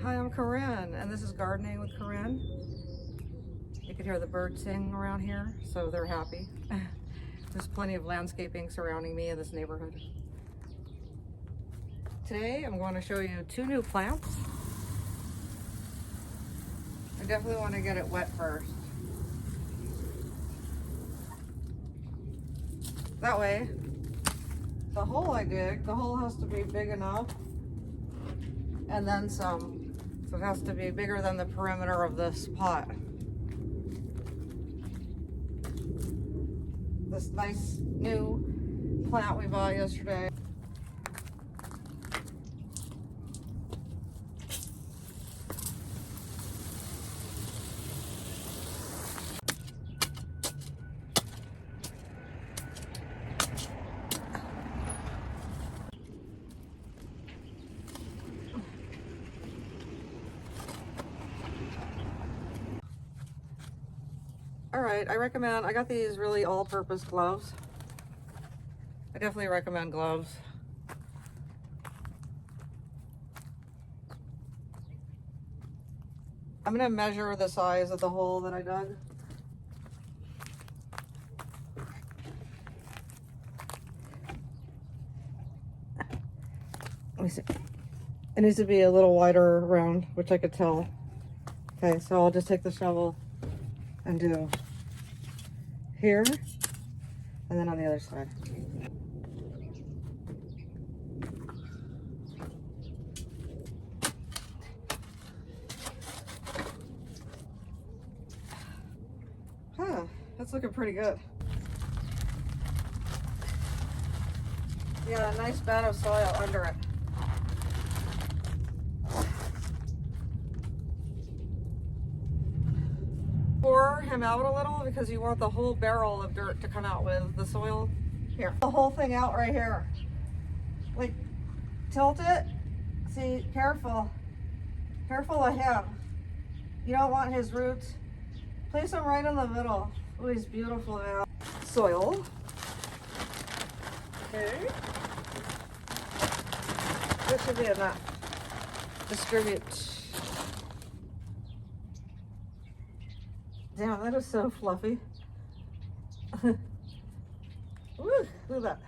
Hi, I'm Corin, and this is Gardening with Corin. You can hear the birds sing around here, so they're happy. There's plenty of landscaping surrounding me in this neighborhood. Today, I'm going to show you 2 new plants. I definitely want to get it wet first. That way, the hole I dig, the hole has to be big enough, and then some. So it has to be bigger than the perimeter of this pot. This nice new plant we bought yesterday. Alright, I got these really all-purpose gloves. I definitely recommend gloves. I'm going to measure the size of the hole that I dug. Let me see. It needs to be a little wider around, which I could tell. Okay, so I'll just take the shovel and do here, and then on the other side. Huh, that's looking pretty good. Yeah, a nice bed of soil under it. Pour him out a little because you want the whole barrel of dirt to come out with the soil. Here, the whole thing out right here. Like, tilt it. See, careful. Careful of him. You don't want his roots. Place him right in the middle. Oh, he's beautiful now. Soil. Okay. This should be enough. Distribute. Damn, that is so fluffy. Woo, look at that.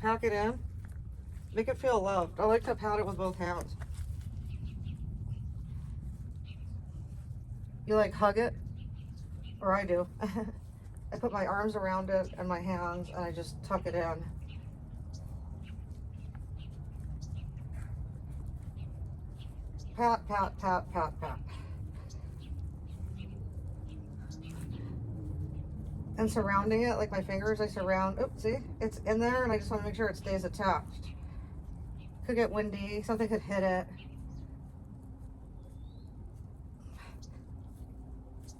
Pack it in. Make it feel loved. I like to pat it with both hands. You like hug it? Or I do. I put my arms around it and my hands and I just tuck it in. Pat, pat, pat, pat, pat. And surrounding it, like my fingers, I surround, oops, see? It's in there and I just want to make sure it stays attached. Could get windy, something could hit it.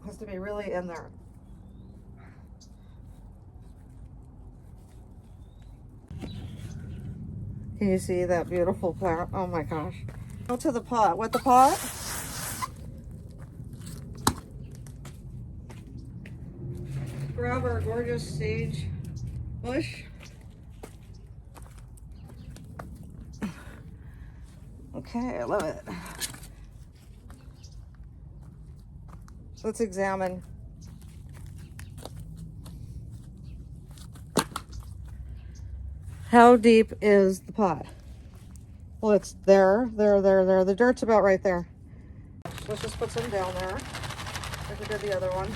Has to be really in there. Can you see that beautiful plant? Oh my gosh. Go to the pot. Wet the pot. Grab our gorgeous sage bush. Okay, I love it. Let's examine. How deep is the pot? Well, it's there. The dirt's about right there. Let's just put some down there, like we did the other one.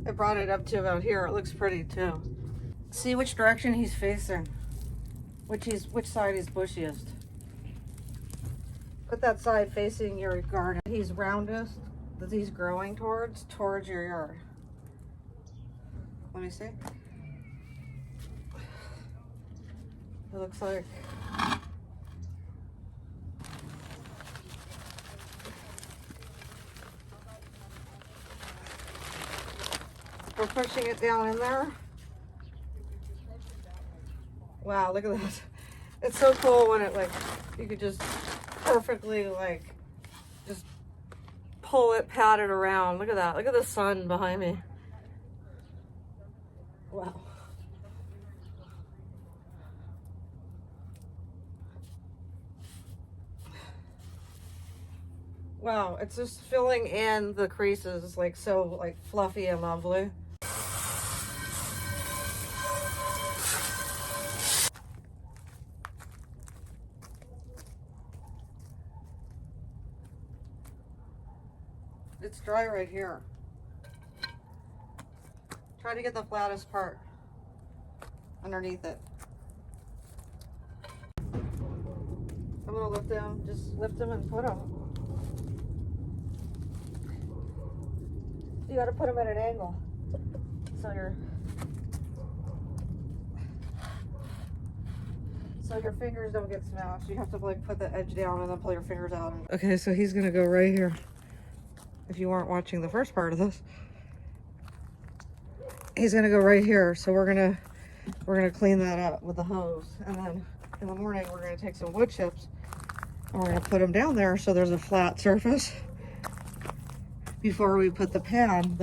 I brought it up to about here. It looks pretty too. See which direction he's facing, which side is bushiest. Put that side facing your garden. He's roundest, that he's growing towards your yard. Let me see. It looks like we're pushing it down in there. Wow, look at that. It's so cool when it, like, you could just perfectly, like, just pull it, pat it around. Look at that. Look at the sun behind me. Wow. Wow, it's just filling in the creases like so like fluffy and lovely. It's dry right here. Try to get the flattest part underneath it. I'm gonna lift them, just lift them and put them. You gotta put them at an angle so your fingers don't get smashed. You have to like put the edge down and then pull your fingers out. Okay, so he's gonna go right here. If you weren't watching the first part of this, he's gonna go right here. So we're gonna clean that up with the hose, and then in the morning we're gonna take some wood chips and we're gonna put them down there so there's a flat surface before we put the pan,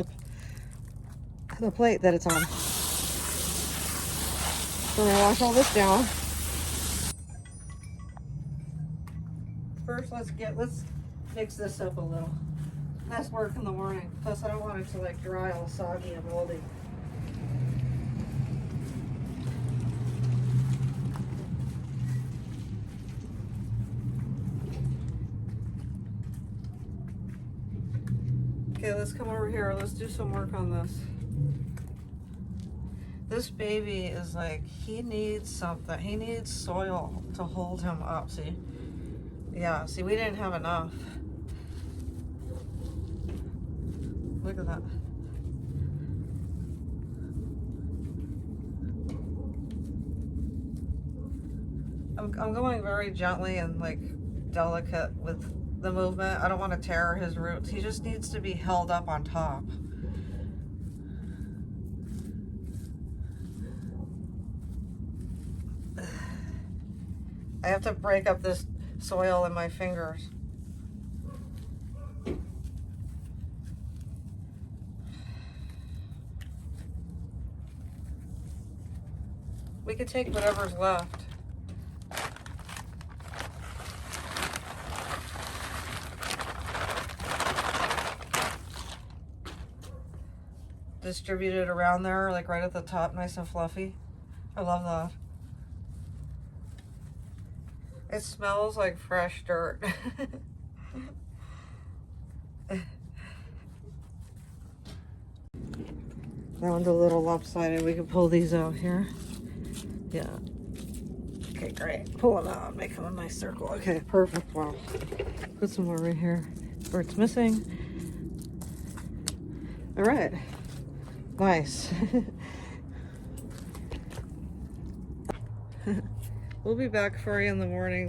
the plate that it's on. So we're gonna wash all this down. First, let's mix this up a little. That's work in the morning. Plus, I don't want it to like dry all soggy and moldy. Okay, let's come over here. Let's do some work on this. This baby is like, he needs something. He needs soil to hold him up, see? Yeah, see, we didn't have enough. Look at that. I'm going very gently and like delicate with the movement. I don't want to tear his roots. He just needs to be held up on top. I have to break up this soil in my fingers. We could take whatever's left. Distribute it around there, like right at the top, nice and fluffy. I love that. It smells like fresh dirt. That one's a little lopsided. We can pull these out here. Yeah. Okay, great. Pull them out and make them a nice circle. Okay, perfect. Wow. Put some more right here where it's missing. All right. Nice. We'll be back for you in the morning.